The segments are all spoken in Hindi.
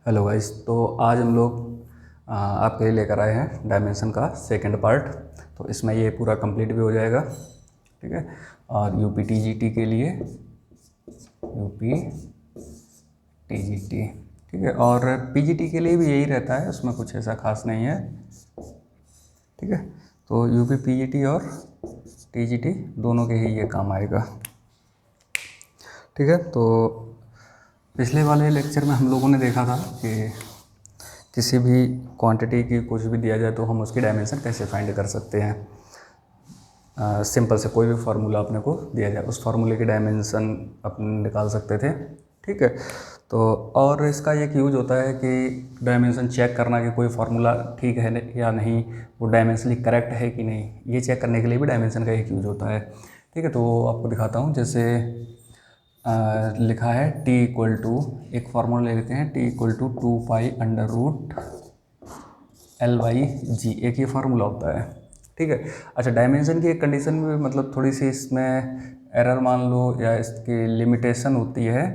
Hello guys. तो आज हम लोग आपके लिए लेकर आए हैं डायमेंशन का सेकंड पार्ट। तो इसमें ये पूरा कंप्लीट भी हो जाएगा, ठीक है। और यूपी टीजीटी के लिए यूपी टीजीटी, ठीक है। और पीजीटी के लिए भी यही रहता है, उसमें कुछ ऐसा खास नहीं है, ठीक है। तो यूपी पीजीटी और टीजीटी दोनों के ही ये काम आएगा, ठीक है। तो पिछले वाले लेक्चर में हम लोगों ने देखा था कि किसी भी क्वांटिटी की कुछ भी दिया जाए तो हम उसकी डायमेंशन कैसे फाइंड कर सकते हैं। सिंपल से कोई भी फार्मूला अपने को दिया जाए, उस फार्मूले की डायमेंशन अपने निकाल सकते थे, ठीक है। तो और इसका एक यूज होता है कि डायमेंशन चेक करना कि कोई फार्मूला ठीक है या नहीं, वो डायमेंशनली करेक्ट है कि नहीं, ये चेक करने के लिए भी डायमेंशन का एक यूज होता है, ठीक है। तो आपको दिखाता हूँ। जैसे लिखा है t इक्वल टू, एक फार्मूला ले लेते हैं, t इक्वल टू 2π√L/g, एक ये फार्मूला होता है, ठीक है। अच्छा, डायमेंशन की एक कंडीशन में मतलब थोड़ी सी इसमें एरर मान लो या इसकी लिमिटेशन होती है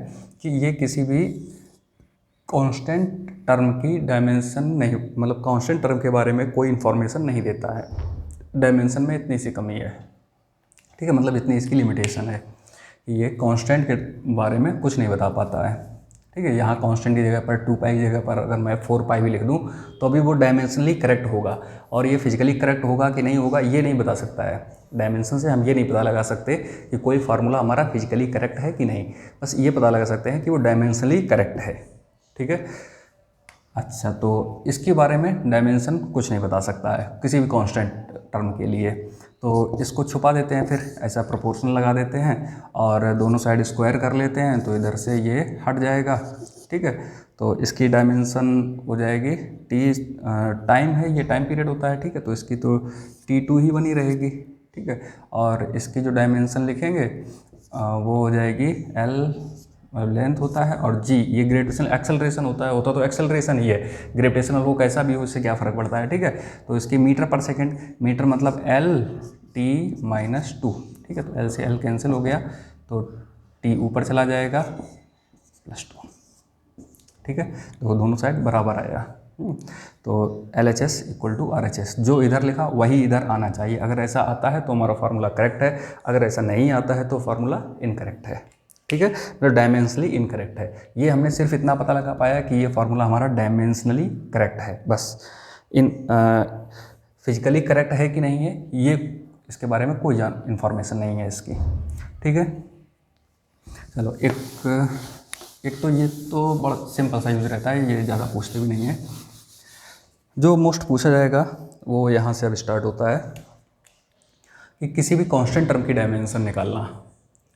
कि ये किसी भी कांस्टेंट टर्म की डायमेंशन नहीं, मतलब कांस्टेंट टर्म के बारे में कोई इन्फॉर्मेशन नहीं देता है। डायमेंशन में इतनी सी कमी है, ठीक है, मतलब इतनी इसकी लिमिटेशन है, ये कांस्टेंट के बारे में कुछ नहीं बता पाता है, ठीक है। यहाँ कांस्टेंट की जगह पर 2π की जगह पर अगर मैं 4π भी लिख दूँ तो अभी वो डायमेंशनली करेक्ट होगा, और ये फिजिकली करेक्ट होगा कि नहीं होगा ये नहीं बता सकता है। डायमेंशन से हम ये नहीं पता लगा सकते कि कोई फार्मूला हमारा फिजिकली करेक्ट है कि नहीं, बस ये पता लगा सकते हैं कि वो डायमेंशनली करेक्ट है, ठीक है। अच्छा, तो इसके बारे में डायमेंशन कुछ नहीं बता सकता है किसी भी कांस्टेंट टर्म के लिए। तो इसको छुपा देते हैं, फिर ऐसा प्रोपोर्शनल लगा देते हैं और दोनों साइड स्क्वायर कर लेते हैं, तो इधर से ये हट जाएगा, ठीक है। तो इसकी डायमेंशन हो जाएगी टी, टाइम है, ये टाइम पीरियड होता है, ठीक है। तो इसकी तो t2 ही बनी रहेगी, ठीक है। और इसकी जो डायमेंशन लिखेंगे वो हो जाएगी l लेंथ होता है, और g ये ग्रेविटेशनल एक्सेलरेशन होता तो एक्सेलरेशन ही है, ग्रेविटेशनल वो कैसा भी हो उससे क्या फ़र्क पड़ता है, ठीक है। तो इसकी मीटर पर सेकंड, मीटर मतलब L/t-2, ठीक है। तो L से L कैंसिल हो गया, तो t ऊपर चला जाएगा +2, ठीक है। तो दोनों साइड बराबर आया। तो LHS इक्वल टू RHS, जो इधर लिखा वही इधर आना चाहिए। अगर ऐसा आता है तो हमारा फार्मूला करेक्ट है, अगर ऐसा नहीं आता है तो फार्मूला इनकरेक्ट है, ठीक है, मतलब डायमेंशनली इनकरेक्ट है। ये हमने सिर्फ इतना पता लगा पाया कि ये फार्मूला हमारा डायमेंशनली करेक्ट है, बस। फिजिकली करेक्ट है कि नहीं है ये, इसके बारे में कोई इन्फॉर्मेशन नहीं है इसकी, ठीक है। चलो, एक तो ये तो बड़ा सिंपल सा यूज रहता है, ये ज़्यादा पूछते भी नहीं है। जो मोस्ट पूछा जाएगा वो यहाँ से अब स्टार्ट होता है कि किसी भी कांस्टेंट टर्म की डायमेंशन निकालना,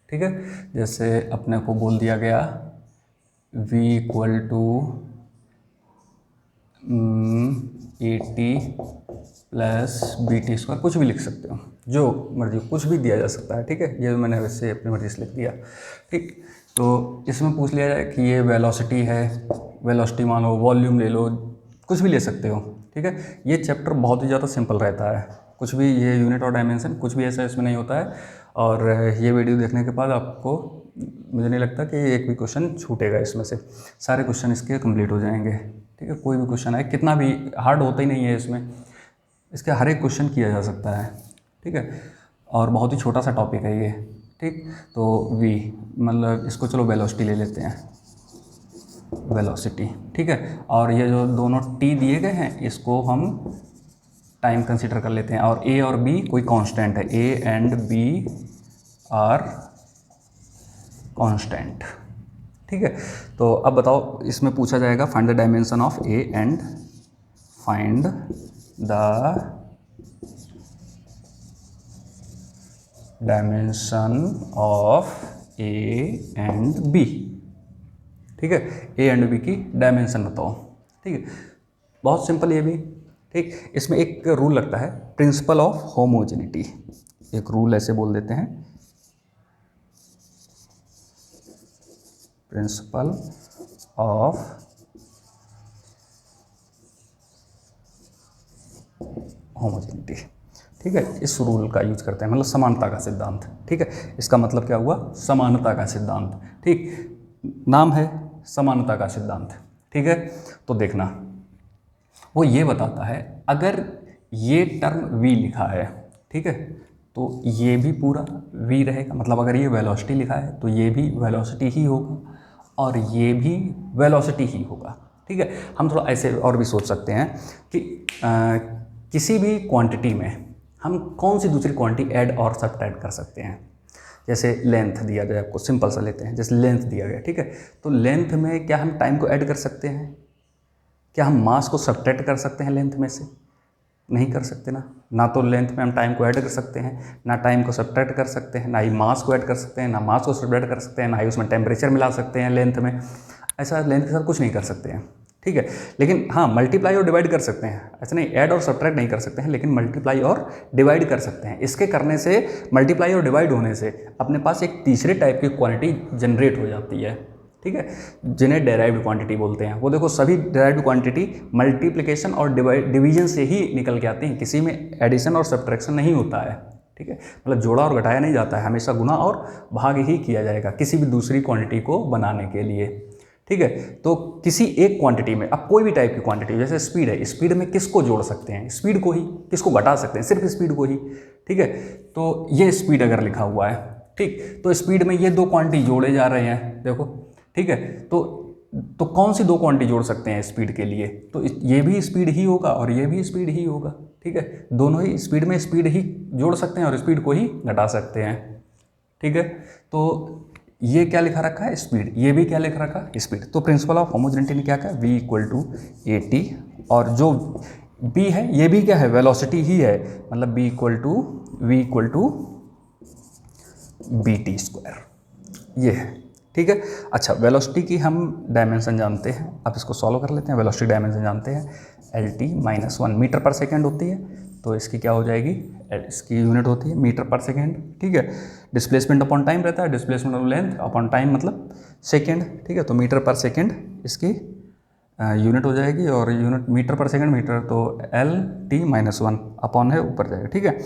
ठीक है। जैसे अपने को बोल दिया गया v equal to 80 plus BT², कुछ भी लिख सकते हो, जो मर्जी कुछ भी दिया जा सकता है, ठीक है। ये मैंने वैसे अपनी मर्जी से लिख दिया, ठीक। तो इसमें पूछ लिया जाए कि ये वेलोसिटी है, वेलोसिटी मान लो, वॉल्यूम ले लो, कुछ भी ले सकते हो, ठीक है। ये चैप्टर बहुत ही ज़्यादा सिंपल रहता है, कुछ भी, ये यूनिट और डायमेंशन कुछ भी ऐसा इसमें नहीं होता है। और ये वीडियो देखने के बाद आपको, मुझे नहीं लगता कि एक भी क्वेश्चन छूटेगा इसमें से, सारे क्वेश्चन इसके कंप्लीट हो जाएंगे, ठीक है। कोई भी क्वेश्चन है, कितना भी हार्ड होता ही नहीं है इसमें, इसके हर एक क्वेश्चन किया जा सकता है, ठीक है। और बहुत ही छोटा सा टॉपिक है ये, ठीक। तो v मतलब इसको चलो वेलोसिटी ले लेते हैं, वेलोसिटी, ठीक है। और ये जो दोनों t दिए गए हैं इसको हम टाइम कंसीडर कर लेते हैं, और a और b कोई कांस्टेंट है, a and b are constant, ठीक है। तो अब बताओ, इसमें पूछा जाएगा find the dimension of a and find the dimension of a and b, ठीक है। a एंड b की डायमेंशन बताओ, ठीक है। बहुत सिंपल ये भी, ठीक। इसमें एक रूल लगता है, प्रिंसिपल ऑफ होमोजेनिटी, एक रूल ऐसे बोल देते हैं, प्रिंसिपल ऑफ होमोजेनिटी, ठीक है। इस रूल का यूज करते हैं, मतलब समानता का सिद्धांत, ठीक है। इसका मतलब क्या हुआ, समानता का सिद्धांत, ठीक। नाम है समानता का सिद्धांत, ठीक है, तो देखना वो ये बताता है अगर ये टर्म v लिखा है, ठीक है, तो ये भी पूरा v रहेगा, मतलब अगर ये वेलोसिटी लिखा है तो ये भी वेलोसिटी ही होगा और ये भी वेलोसिटी ही होगा, ठीक है। हम थोड़ा ऐसे और भी सोच सकते हैं कि किसी भी क्वांटिटी में हम कौन सी दूसरी क्वांटिटी ऐड और सब्ट्रैक्ट कर सकते हैं। जैसे लेंथ दिया गया, आपको सिंपल सा लेते हैं, जैसे लेंथ दिया गया, ठीक है, तो लेंथ में क्या हम टाइम को ऐड कर सकते हैं? क्या हम मास को सब्ट्रैक्ट कर सकते हैं लेंथ में से? नहीं कर सकते ना तो लेंथ में हम टाइम को ऐड कर सकते हैं, ना टाइम को सब्ट्रैक्ट कर सकते हैं, ना ही मास को ऐड कर सकते हैं, ना मास को सब्ट्रैक्ट कर सकते हैं, ना ही उसमें टेम्परेचर मिला सकते हैं लेंथ में। ऐसा लेंथ के साथ कुछ नहीं कर सकते हैं, ठीक है। लेकिन हाँ, मल्टीप्लाई और डिवाइड कर सकते हैं, ऐसा नहीं ऐड और सब्ट्रैक्ट नहीं कर सकते हैं, लेकिन मल्टीप्लाई और डिवाइड कर सकते हैं। इसके करने से, मल्टीप्लाई और डिवाइड होने से अपने पास एक तीसरे टाइप की क्वांटिटी जनरेट हो जाती है, ठीक है, जिन्हें डेराइव्ड क्वांटिटी बोलते हैं। वो देखो सभी डेराइव्ड क्वांटिटी मल्टीप्लिकेशन और डिवीजन से ही निकल के आती हैं, किसी में एडिशन और सब्ट्रैक्शन नहीं होता है, ठीक है, मतलब जोड़ा और घटाया नहीं जाता है, हमेशा गुना और भाग ही किया जाएगा किसी भी दूसरी क्वांटिटी को बनाने के लिए, ठीक है। तो किसी एक क्वांटिटी में, अब कोई भी टाइप की क्वांटिटी, जैसे स्पीड है, स्पीड में किसको जोड़ सकते हैं? स्पीड को ही। किसको घटा सकते हैं? सिर्फ स्पीड को ही, ठीक है। तो ये स्पीड अगर लिखा हुआ है, ठीक, तो स्पीड में ये दो क्वांटिटी जोड़े जा रहे हैं, देखो, ठीक है, तो कौन सी दो क्वांटिटी जोड़ सकते हैं स्पीड के लिए? तो ये भी स्पीड ही होगा और ये भी स्पीड ही होगा, ठीक है, दोनों ही स्पीड में स्पीड ही जोड़ सकते हैं और स्पीड को ही घटा सकते हैं, ठीक है। तो ये क्या लिखा रखा है? स्पीड। ये भी क्या लिखा रखा है? स्पीड। तो प्रिंसिपल ऑफ होमोजेनिटी ने क्या कहा? v = at, और जो b है ये भी क्या है? वेलोसिटी ही है, मतलब v = bt², ये है, ठीक है। अच्छा, वेलोसिटी की हम डायमेंशन जानते हैं, अब इसको सॉल्व कर लेते हैं। वेलोसिटी डायमेंशन जानते हैं, LT-1 मीटर पर सेकेंड होती है, तो इसकी क्या हो जाएगी? इसकी यूनिट होती है मीटर पर सेकेंड, ठीक है। डिस्प्लेसमेंट अपॉन टाइम रहता है, displacement of length upon time मतलब सेकेंड, ठीक है, तो मीटर पर सेकेंड इसकी यूनिट हो जाएगी, और यूनिट मीटर पर सेकेंड, मीटर तो LT-1 अपॉन है ऊपर जाएगा, ठीक है।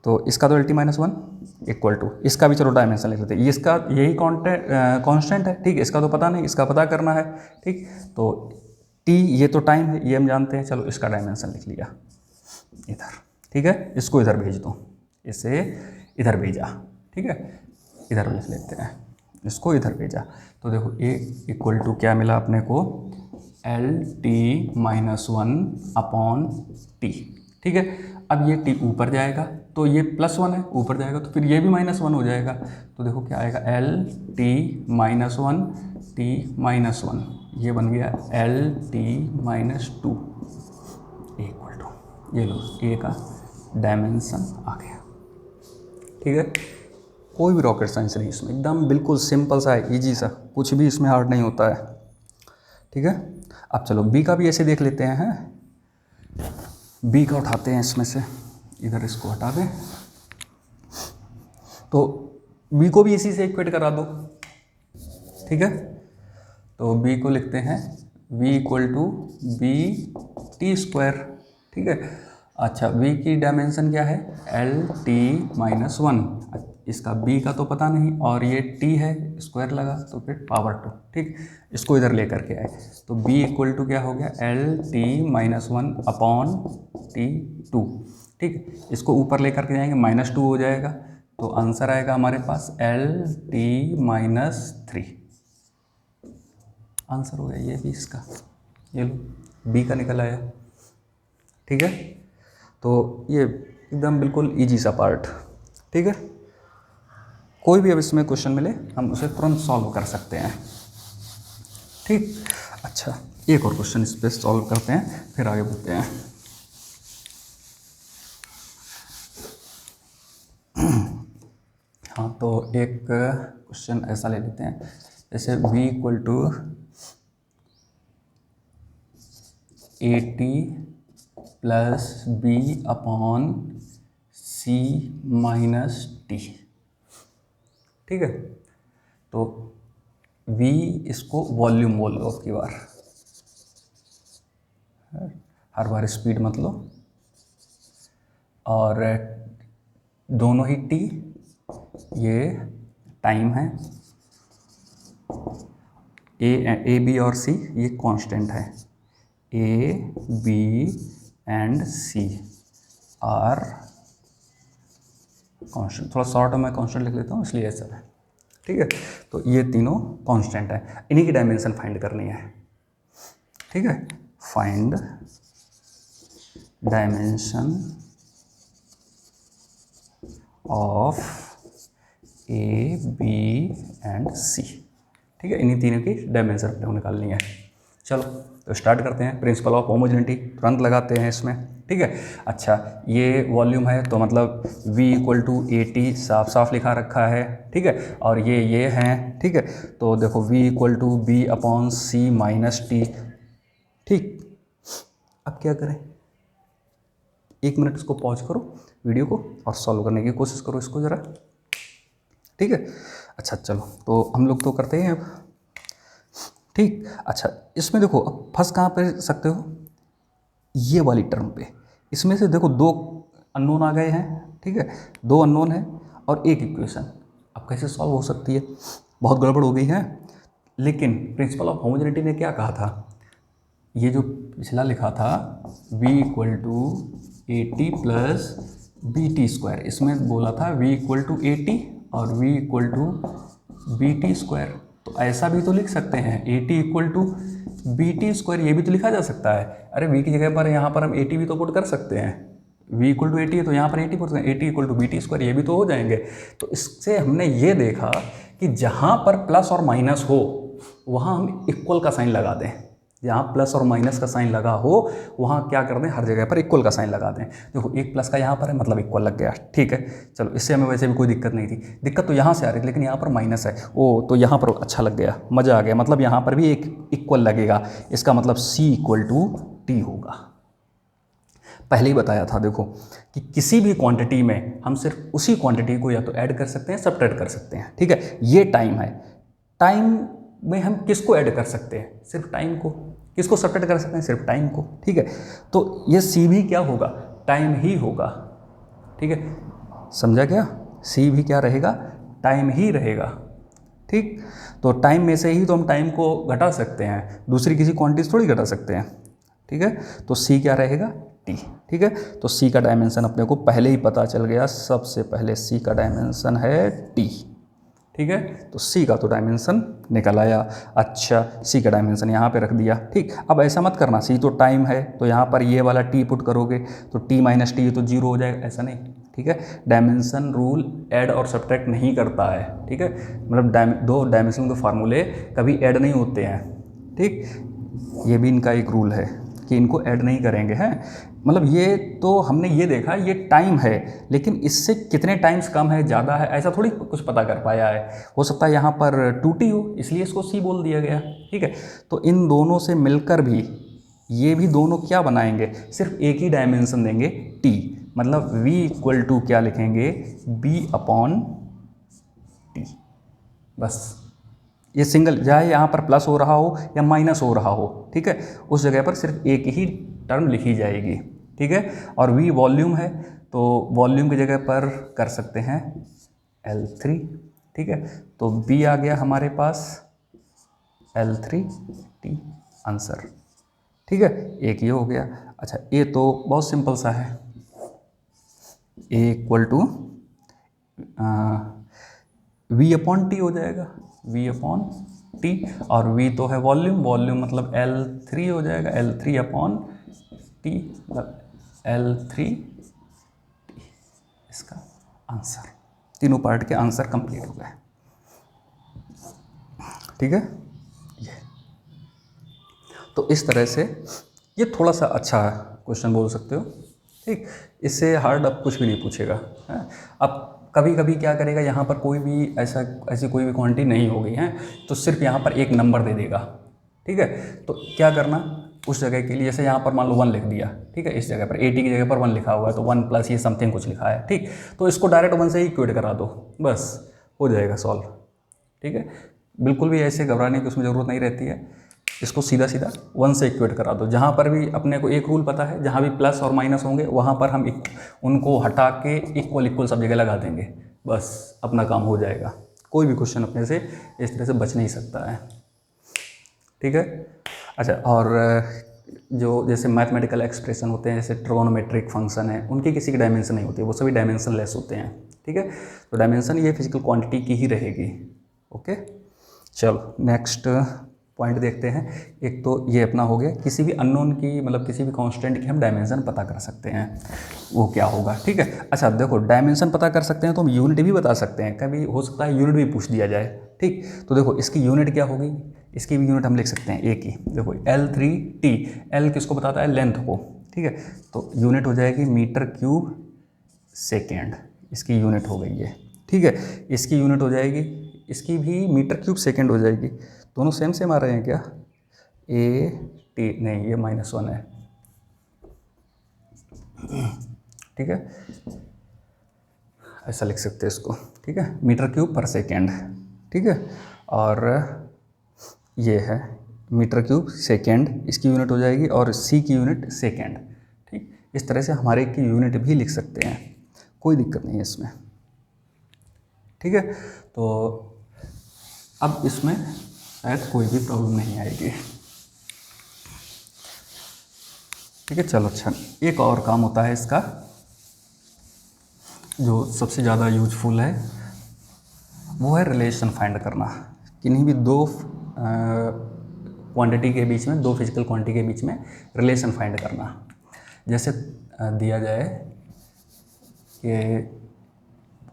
तो इसका तो LT-1 इक्वल टू, इसका भी चलो डायमेंशन लिख लेते हैं, इसका यही कांस्टेंट है, ठीक, इसका तो पता नहीं, इसका पता करना है, ठीक। तो T ये तो टाइम है, ये हम जानते हैं, चलो इसका डायमेंशन लिख लिया इधर, ठीक है। इसको इधर भेज दो, इसे इधर भेजा, ठीक है, इधर लिख लेते हैं, इसको इधर भेजा, तो देखो A इक्वल टू क्या मिला अपने को? LT-1 अपॉन T, ठीक है। अब ये T ऊपर जाएगा तो ये +1 है, ऊपर जाएगा तो फिर ये भी -1 हो जाएगा, तो देखो क्या आएगा? LT-1 T-1, ये बन गया LT-2 इक्वल टू, ये लो A का डायमेंशन आ गया, ठीक है। कोई भी रॉकेट साइंस नहीं इसमें, एकदम बिल्कुल सिंपल सा है, इजी सा, कुछ भी इसमें हार्ड नहीं होता है, ठीक है। अब चलो B का भी ऐसे देख लेते हैं, B का उठाते हैं इसमें से, इधर इसको हटा दें, तो B को भी इसी से इक्वेट करा दो, ठीक है। तो B को लिखते हैं V = BT², ठीक है। अच्छा, V की डायमेंशन क्या है? LT-1, इसका B का तो पता नहीं, और ये T है, स्क्वायर लगा तो फिर पावर 2, ठीक, इसको इधर लेकर के आए, तो B इक्वल टू क्या हो गया? LT-1 अपॉन T2, ठीक, इसको ऊपर लेकर के जाएंगे, -2 हो जाएगा, तो आंसर आएगा हमारे पास LT-3, आंसर हो गया ये भी इसका, ये लो B का निकल आया, ठीक है। तो ये एकदम बिल्कुल इजी सा पार्ट, ठीक है। कोई भी अब इसमें क्वेश्चन मिले हम उसे तुरंत सॉल्व कर सकते हैं, ठीक। अच्छा, एक और क्वेश्चन इस पर सॉल्व करते हैं, फिर आगे बढ़ते हैं। हाँ, तो एक क्वेश्चन ऐसा ले लेते हैं, जैसे V = AT + B upon C - T, ठीक है। तो V इसको वॉल्यूम बोल लो, अब की बार हर बार स्पीड मत लो, और दोनों ही T ये टाइम है, ए बी और सी ये कांस्टेंट है, A B and C are constant, थोड़ा शॉर्ट में कांस्टेंट लिख लेता हूँ इसलिए ऐसा है, ठीक है। तो ये तीनों कांस्टेंट है, इन्हीं की डायमेंशन फाइंड करनी है, ठीक है। Find dimension of A B and C, ठीक है। इन्हीं तीनों की डायमेंशन अपने को निकालनी है। चलो तो स्टार्ट करते हैं। प्रिंसिपल ऑफ होमोजेनिटी तुरंत लगाते हैं इसमें, ठीक है। अच्छा ये वॉल्यूम है तो मतलब V equal to A T साफ साफ लिखा रखा है, ठीक है। और ये हैं, ठीक है। तो देखो V equal to B upon C minus T, ठीक। अब क्या करें, 1 मिनट इसको पॉज करो वीडियो को और सॉल्व करने की कोशिश करो इसको ज़रा, ठीक है। अच्छा चलो तो हम लोग तो करते हैं अब, ठीक। अच्छा इसमें देखो अब फंस कहाँ पे सकते हो, ये वाली टर्म पे। इसमें से देखो 2 अननोन आ गए हैं, ठीक है। 2 अननोन है और एक इक्वेशन। अब कैसे सॉल्व हो सकती है, बहुत गड़बड़ हो गई है। लेकिन प्रिंसिपल ऑफ होमोजेनिटी ने क्या कहा था, ये जो पिछला लिखा था v equal to A T plus B T square, इसमें बोला था v equal to A T और v equal to B T square. तो ऐसा भी तो लिख सकते हैं, A T equal to B T square, ये भी तो लिखा जा सकता है। अरे v की जगह पर यहाँ पर हम ए टी भी तो पुट कर सकते हैं, v equal to A T है तो यहाँ पर ए टी पुट सकते हैं, A T equal to B T square, ये भी तो हो जाएंगे। तो इससे हमने ये देखा कि जहाँ पर प्लस और माइनस हो वहाँ हम इक्वल का साइन लगा दें, जहाँ प्लस और माइनस का साइन लगा हो वहाँ क्या कर दें, हर जगह पर इक्वल का साइन लगा दें। देखो एक प्लस का यहाँ पर है मतलब इक्वल लग गया, ठीक है। चलो इससे हमें वैसे भी कोई दिक्कत नहीं थी, दिक्कत तो यहाँ से आ रही थी, लेकिन यहाँ पर माइनस है, ओ तो यहाँ पर अच्छा लग गया, मज़ा आ गया। मतलब यहाँ पर भी एक इक्वल लगेगा, इसका मतलब सी इक्वल टू टी होगा। पहले ही बताया था देखो कि किसी भी क्वांटिटी में हम सिर्फ उसी क्वांटिटी को या तो ऐड कर सकते हैं सब्ट्रैक्ट कर सकते हैं, ठीक है। ये टाइम है, टाइम में हम किसको ऐड कर सकते हैं, सिर्फ टाइम को। किसको सब्ट्रैक्ट कर सकते हैं, सिर्फ टाइम को, ठीक है। तो ये सी भी क्या होगा, टाइम ही होगा, ठीक है। समझा क्या, सी भी क्या रहेगा, टाइम ही रहेगा, ठीक। तो टाइम में से ही तो हम टाइम को घटा सकते हैं, दूसरी किसी क्वांटिटी थोड़ी घटा सकते हैं, ठीक है। तो सी क्या रहेगा, टी, ठीक है। तो सी का डायमेंशन अपने को पहले ही पता चल गया, सबसे पहले सी का डायमेंशन है टी, ठीक है। तो सी का तो डायमेंशन निकल आया। अच्छा सी का डायमेंशन यहाँ पे रख दिया, ठीक। अब ऐसा मत करना, सी तो टाइम है तो यहाँ पर ये वाला टी पुट करोगे तो टी माइनस टी तो 0 हो जाएगा, ऐसा नहीं, ठीक है। डायमेंशन रूल ऐड और सब्ट्रैक्ट नहीं करता है, ठीक है। मतलब दो डायमेंशन के फार्मूले कभी ऐड नहीं होते हैं, ठीक। ये भी इनका एक रूल है कि इनको ऐड नहीं करेंगे, हैं। मतलब ये तो हमने ये देखा ये टाइम है, लेकिन इससे कितने टाइम्स कम है ज़्यादा है ऐसा थोड़ी कुछ पता कर पाया है। हो सकता है यहाँ पर 2t हो इसलिए इसको c बोल दिया गया, ठीक है। तो इन दोनों से मिलकर भी ये भी दोनों क्या बनाएंगे, सिर्फ एक ही डायमेंशन देंगे t, मतलब v इक्वल टू क्या लिखेंगे, b अपॉन टी, बस। ये सिंगल चाहे यहाँ पर प्लस हो रहा हो या माइनस हो रहा हो, ठीक है, उस जगह पर सिर्फ एक ही टर्म लिखी जाएगी, ठीक है। और v वॉल्यूम है तो वॉल्यूम की जगह पर कर सकते हैं L3, ठीक है। तो b आ गया हमारे पास L3t आंसर, ठीक है। एक ये हो गया। अच्छा a तो बहुत सिंपल सा है, a equal to v upon T हो जाएगा, v अपॉन टी, और v तो है वॉल्यूम, वॉल्यूम मतलब L3 हो जाएगा, L3 अपॉन टी मतलब L3 इसका आंसर। तीनों पार्ट के आंसर कंप्लीट हो गए, ठीक है। ये तो इस तरह से ये थोड़ा सा अच्छा क्वेश्चन बोल सकते हो, ठीक। इससे हार्ड अब कुछ भी नहीं पूछेगा, है। अब कभी कभी क्या करेगा, यहाँ पर कोई भी ऐसी कोई भी क्वांटिटी नहीं होगी, है, तो सिर्फ यहाँ पर एक नंबर दे देगा, ठीक है। तो क्या करना, उस जगह के लिए जैसे यहाँ पर मान लो 1 लिख दिया, ठीक है। इस जगह पर 80 की जगह पर 1 लिखा हुआ है तो 1 प्लस ये समथिंग कुछ लिखा है, ठीक। तो इसको डायरेक्ट 1 से ही इक्वेट करा दो, बस हो जाएगा सॉल्व, ठीक है। बिल्कुल भी ऐसे घबराने की उसमें ज़रूरत नहीं रहती है, इसको सीधा सीधा 1 से इक्वेट करा दो। जहाँ पर भी अपने को एक रूल पता है, जहाँ भी प्लस और माइनस होंगे वहाँ पर हम उनको हटा के इक्वल सब जगह लगा देंगे, बस अपना काम हो जाएगा। कोई भी क्वेश्चन अपने से इस तरह से बच नहीं सकता है, ठीक है। अच्छा, और जो जैसे मैथमेटिकल एक्सप्रेशन होते हैं, जैसे ट्रिगोनोमेट्रिक फंक्शन है, उनकी किसी की डायमेंशन नहीं होती, वो सभी डायमेंशन लेस होते हैं, ठीक है। तो डायमेंशन ये फिजिकल क्वांटिटी की ही रहेगी। ओके, चलो नेक्स्ट पॉइंट देखते हैं। एक तो ये अपना हो गया, किसी भी अननोन की मतलब किसी भी कांस्टेंट की हम डायमेंशन पता कर सकते हैं, वो क्या होगा, ठीक है। अच्छा देखो, डायमेंशन पता कर सकते हैं तो हम यूनिट भी बता सकते हैं, कभी हो सकता है यूनिट भी पूछ दिया जाए, ठीक। तो देखो इसकी यूनिट क्या होगी, इसकी भी यूनिट हम लिख सकते हैं ए की। देखो L3T, L किसको बताता है, लेंथ को, ठीक है। तो यूनिट हो जाएगी मीटर क्यूब सेकेंड, इसकी यूनिट हो गई है, ठीक है। इसकी यूनिट हो जाएगी, इसकी भी मीटर क्यूब सेकेंड हो जाएगी। दोनों सेम सेम आ रहे हैं क्या, AT नहीं, ये -1 है, ठीक है, ऐसा लिख सकते हैं इसको, ठीक है, मीटर क्यूब पर सेकेंड, ठीक है। और ये है मीटर क्यूब सेकेंड, इसकी यूनिट हो जाएगी, और C की यूनिट सेकेंड, ठीक। इस तरह से हमारे की यूनिट भी लिख सकते हैं, कोई दिक्कत नहीं है इसमें, ठीक है। तो अब इसमें शायद कोई भी प्रॉब्लम नहीं आएगी, ठीक है। चलो अच्छा, एक और काम होता है इसका जो सबसे ज़्यादा यूजफुल है, वो है रिलेशन फाइंड करना, किन्हीं भी दो क्वांटिटी के बीच में, दो फिजिकल क्वांटिटी के बीच में रिलेशन फाइंड करना। जैसे दिया जाए कि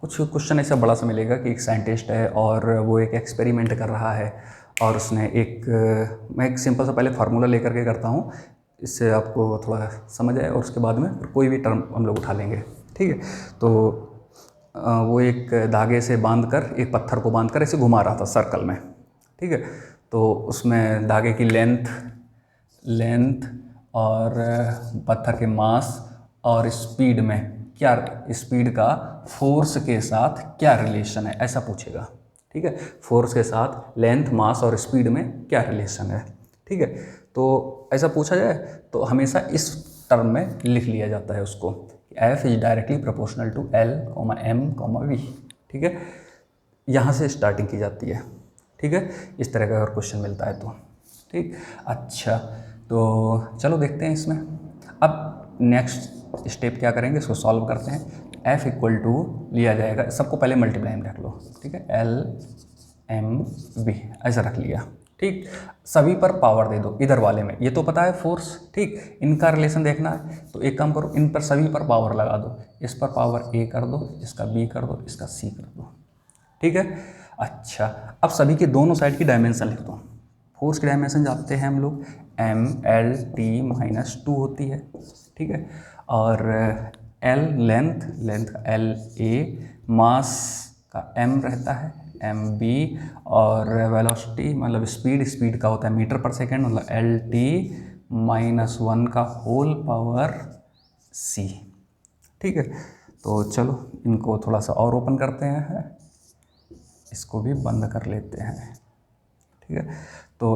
कुछ क्वेश्चन ऐसा बड़ा सा मिलेगा कि एक साइंटिस्ट है और वो एक एक्सपेरिमेंट कर रहा है, और उसने मैं एक सिंपल सा पहले फार्मूला लेकर के करता हूँ, इससे आपको थोड़ा समझ आए, और उसके बाद में कोई भी टर्म हम लोग उठा लेंगे, ठीक है। तो वो एक धागे से बांधकर, एक पत्थर को बांधकर ऐसे घुमा रहा था सर्कल में, ठीक है। तो उसमें धागे की लेंथ और पत्थर के मास और स्पीड में क्या, स्पीड का फोर्स के साथ क्या रिलेशन है, ऐसा पूछेगा, ठीक है। फोर्स के साथ लेंथ, मास और स्पीड में क्या रिलेशन है, ठीक है। तो ऐसा पूछा जाए तो हमेशा इस टर्म में लिख लिया जाता है उसको, F is directly proportional to L, M, V, ठीक है। यहाँ से स्टार्टिंग की जाती है, ठीक है। इस तरह का अगर क्वेश्चन मिलता है तो, ठीक। अच्छा, तो चलो देखते हैं इसमें। अब नेक्स्ट स्टेप क्या करेंगे, इसको सॉल्व करते हैं। F इक्वल टू लिया जाएगा, सबको पहले मल्टीप्लाई में रख लो, ठीक है, L M V ऐसा रख लिया, ठीक। सभी पर पावर दे दो, इधर वाले में ये तो पता है फोर्स, ठीक। इनका रिलेशन देखना है तो एक काम करो, इन पर सभी पर पावर लगा दो, इस पर पावर A कर दो, इसका B कर दो, इसका C कर दो, ठीक है। अच्छा, अब सभी के दोनों साइड की डायमेंशन लिख दो। फोर्स की डायमेंशन जानते हैं हम लोग, MLT-2 होती है, ठीक है। और L लेंथ का LA, मास का M रहता है MB, और वेलोसिटी मतलब स्पीड का होता है मीटर पर सेकेंड, मतलब LT-1 का होल पावर C, ठीक है। तो चलो इनको थोड़ा सा और ओपन करते हैं, इसको भी बंद कर लेते हैं, ठीक है। तो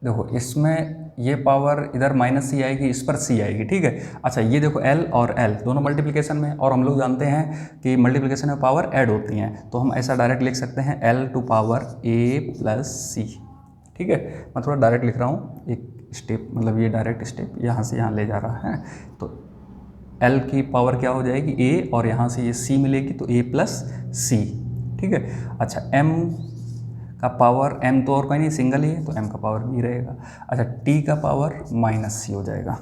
देखो इसमें ये पावर इधर -C आएगी, इस पर C आएगी, ठीक है। अच्छा, ये देखो L और L दोनों मल्टीप्लिकेशन में, और हम लोग जानते हैं कि मल्टीप्लिकेशन में पावर ऐड होती हैं, तो हम ऐसा डायरेक्ट लिख सकते हैं L to power A plus C, ठीक है। मैं थोड़ा डायरेक्ट लिख रहा हूँ, एक स्टेप मतलब ये डायरेक्ट स्टेप यहाँ से यहाँ ले जा रहा है, तो L की पावर क्या हो जाएगी A, और यहाँ से ये C मिलेगी तो A प्लस C, ठीक है। अच्छा, M का पावर, M तो और कोई नहीं, सिंगल ही है, तो M का पावर भी रहेगा। अच्छा, T का पावर -C हो जाएगा,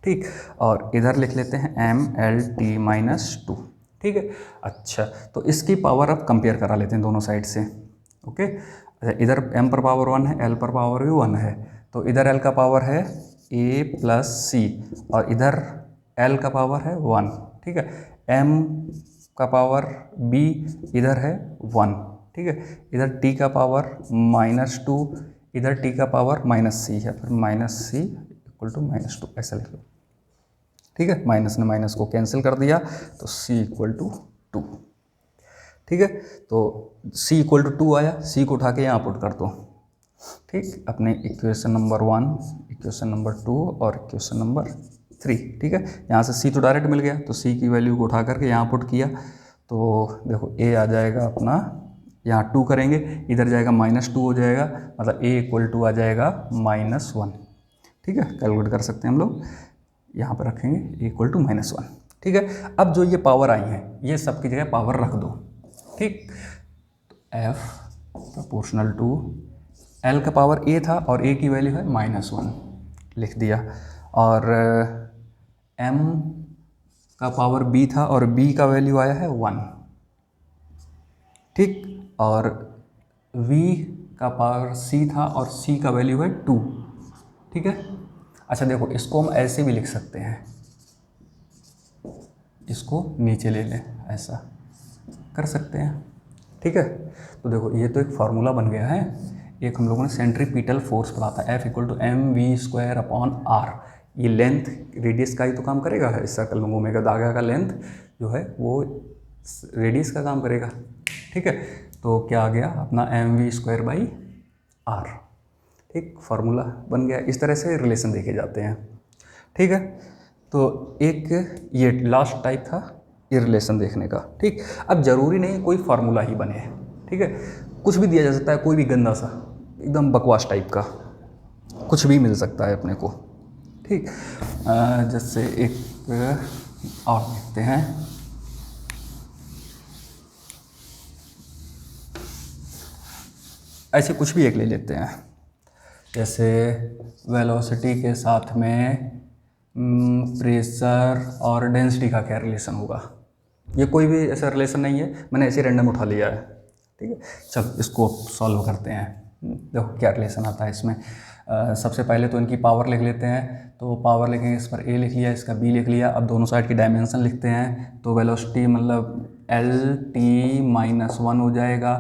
ठीक। और इधर लिख लेते हैं MLT-2, ठीक है। अच्छा, तो इसकी पावर अब कंपेयर करा लेते हैं दोनों साइड से, ओके। अच्छा, इधर M पर पावर 1 है, L पर पावर भी 1 है, तो इधर L का पावर है A प्लस C, और इधर L का पावर है 1, ठीक है। M का पावर B इधर है 1, ठीक है। इधर T का पावर -2, इधर T का पावर -C है, फिर -C इक्वल टू -2 ऐसा लिख लो, ठीक है। माइनस ने माइनस को कैंसिल कर दिया तो C इक्वल टू 2, ठीक है। तो C इक्वल टू 2 आया, C को उठा के यहाँ पुट कर दो, ठीक। अपने इक्वेशन नंबर 1, इक्वेशन नंबर 2 और इक्वेशन नंबर 3, ठीक है। यहाँ से C तो डायरेक्ट मिल गया, तो C की वैल्यू को उठा करके यहाँ पुट किया, तो देखो A आ जाएगा अपना यहाँ 2 करेंगे, इधर जाएगा -2 हो जाएगा, मतलब a इक्वल टू आ जाएगा -1। ठीक है, कैलकुलेट कर सकते हैं हम लोग, यहाँ पर रखेंगे a इक्वल टू -1। ठीक है, अब जो ये पावर आई हैं ये सब की जगह पावर रख दो। ठीक, तो f प्रोपोर्शनल टू l का पावर a था और a की वैल्यू है -1 लिख दिया, और m का पावर b था और b का वैल्यू आया है 1। ठीक, और v का पावर c था और c का वैल्यू है 2। ठीक है, अच्छा देखो इसको हम ऐसे भी लिख सकते हैं, इसको नीचे ले लें, ऐसा कर सकते हैं। ठीक है, तो देखो ये तो एक फार्मूला बन गया है। एक हम लोगों ने सेंट्रीपिटल फोर्स पढ़ा था, F इक्वल टू mv²/r। ये लेंथ रेडियस का ही तो काम करेगा, इस सर्कल में घूमेगा, धागा का लेंथ जो है वो रेडियस का काम करेगा। ठीक है, तो क्या आ गया अपना mv²/r। ठीक, फार्मूला बन गया। इस तरह से रिलेशन देखे जाते हैं। ठीक है, तो एक ये लास्ट टाइप था ये रिलेशन देखने का। ठीक, अब जरूरी नहीं कोई फार्मूला ही बने। ठीक है, कुछ भी दिया जा सकता है, कोई भी गंदा सा एकदम बकवास टाइप का कुछ भी मिल सकता है अपने को। ठीक, जैसे एक और देखते हैं, ऐसे कुछ भी एक ले लेते हैं, जैसे वेलोसिटी के साथ में प्रेशर और डेंसिटी का क्या रिलेशन होगा। ये कोई भी ऐसा रिलेशन नहीं है, मैंने ऐसे रैंडम उठा लिया है। ठीक है, चल इसको सॉल्व करते हैं। देखो क्या रिलेशन आता है इसमें। सबसे पहले तो इनकी पावर लिख लेते हैं, तो पावर लिखेंगे, इस पर a लिख लिया, इसका b लिख लिया। अब दोनों साइड की डायमेंशन लिखते हैं, तो वेलोसिटी मतलब LT-1 हो जाएगा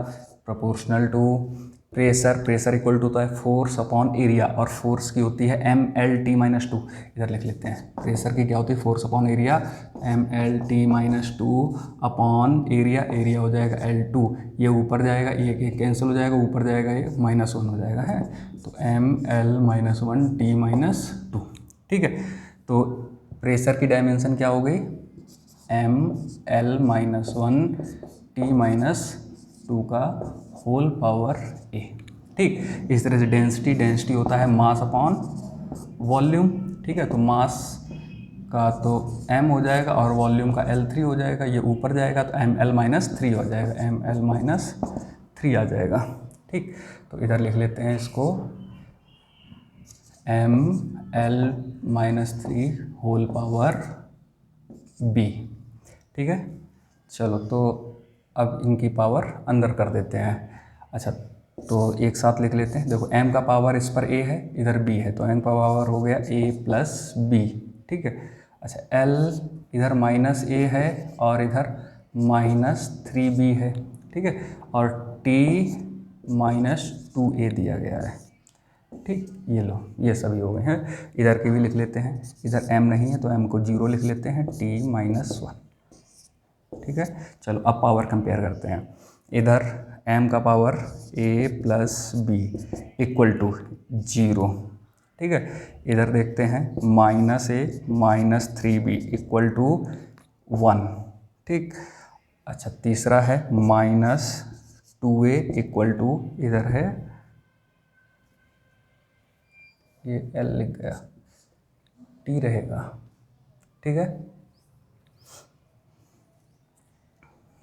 proportional to pressure equal to होता है फोर्स अपॉन एरिया, और फोर्स की होती है MLT-2। इधर लिख लेते हैं, प्रेशर की क्या होती है force upon area, MLT-2 upon area हो जाएगा L2। ये ऊपर जाएगा, ये कैंसिल हो जाएगा, ऊपर जाएगा ये -1 हो जाएगा है, तो ML-1T-2। ठीक है, तो प्रेशर की डायमेंशन क्या हो गई, ML-1T-2 का होल पावर a। ठीक, इस तरह से डेंसिटी होता है मास अपॉन वॉल्यूम। ठीक है, तो मास का तो m हो जाएगा और वॉल्यूम का L3 हो जाएगा, ये ऊपर जाएगा तो ML-3 हो जाएगा, ML-3 आ जाएगा। ठीक, तो इधर लिख लेते हैं इसको ML-3 होल पावर b। ठीक है, चलो तो अब इनकी पावर अंदर कर देते हैं। अच्छा, तो एक साथ लिख लेते हैं। देखो m का पावर इस पर a है, इधर b है, तो m का पावर हो गया a + b। ठीक है, अच्छा l इधर -a है और इधर -3b है। ठीक है, और t -2a दिया गया है। ठीक, ये लो ये सभी हो गए हैं। इधर के भी लिख लेते हैं, इधर m नहीं है तो m को 0 लिख लेते हैं, t -1। ठीक है, चलो अब पावर कंपेयर करते हैं। इधर m का power a + b equal to 0। ठीक है, इधर देखते हैं -a -3b इक्वल टू 1। ठीक, अच्छा तीसरा है -2a इक्वल टू, इधर है ये l लिख गया, t रहेगा। ठीक है,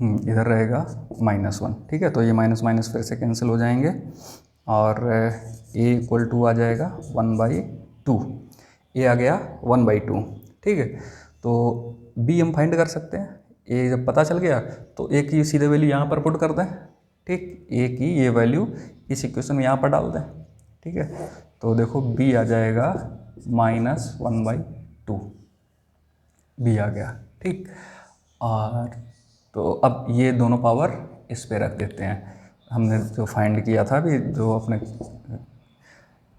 इधर रहेगा -1। ठीक है, तो ये माइनस फिर से कैंसिल हो जाएंगे और a इक्वल टू आ जाएगा 1/2। a आ गया 1/2। ठीक है, तो b हम फाइंड कर सकते हैं। a जब पता चल गया तो a की सीधे वैल्यू यहाँ पर पुट कर दें। ठीक, a की ये वैल्यू इस इक्वेशन में यहाँ पर डाल दें। ठीक है, तो देखो b आ जाएगा -1/2, b आ गया। ठीक, और तो अब ये दोनों पावर इस पे रख देते हैं, हमने जो फाइंड किया था अभी, जो अपने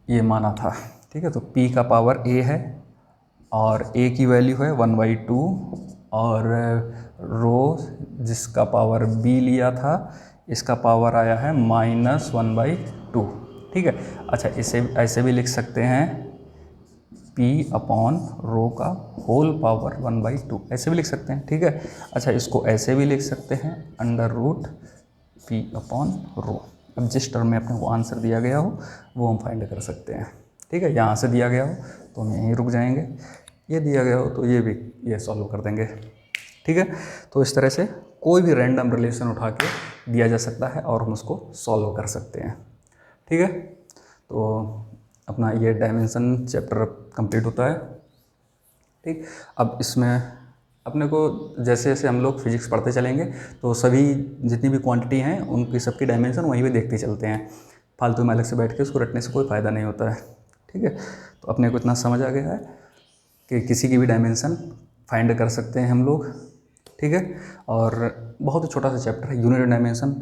ये माना था। ठीक है, तो p का पावर a है और a की वैल्यू है 1/2, और रो जिसका पावर b लिया था इसका पावर आया है -1/2। ठीक है, अच्छा इसे ऐसे भी लिख सकते हैं, p अपॉन रो का होल पावर 1/2, ऐसे भी लिख सकते हैं। ठीक है, अच्छा इसको ऐसे भी लिख सकते हैं, √, V अपॉन रो। अब जिस टर्म में अपने को आंसर दिया गया हो वो हम फाइंड कर सकते हैं। ठीक है, यहाँ से दिया गया हो तो हम यहीं रुक जाएंगे, ये दिया गया हो तो ये भी ये सॉल्व कर देंगे। ठीक है, तो इस तरह से कोई भी रैंडम रिलेशन उठा के दिया जा सकता है और हम उसको सॉल्व कर सकते हैं। ठीक है, तो अपना ये डायमेंशन चैप्टर कंप्लीट होता है। ठीक, अब इसमें अपने को जैसे जैसे हम लोग फिजिक्स पढ़ते चलेंगे तो सभी जितनी भी क्वांटिटी हैं उनकी सबकी डायमेंशन वहीं पे देखते चलते हैं, फालतू में अलग से बैठ के उसको रटने से कोई फ़ायदा नहीं होता है। ठीक है, तो अपने को इतना समझ आ गया है कि किसी की भी डायमेंशन फाइंड कर सकते हैं हम लोग। ठीक है, और बहुत ही छोटा सा चैप्टर है, यूनिट डायमेंशन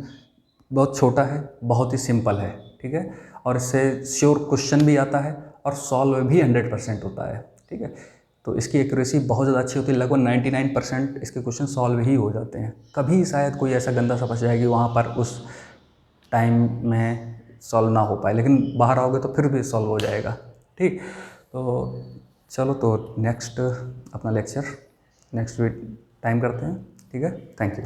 बहुत छोटा है, बहुत ही सिंपल है। ठीक है, और इससे श्योर क्वेश्चन भी आता है और सॉल्व भी 100% होता है। ठीक है, तो इसकी एक्यूरेसी बहुत ज़्यादा अच्छी होती है, लगभग 99% इसके क्वेश्चन सॉल्व ही हो जाते हैं। कभी शायद कोई ऐसा गंदा सा फंस जाए कि वहाँ पर उस टाइम में सॉल्व ना हो पाए, लेकिन बाहर आओगे तो फिर भी सॉल्व हो जाएगा। ठीक, तो चलो तो नेक्स्ट अपना लेक्चर नेक्स्ट वीक टाइम करते हैं। ठीक है, थैंक यू।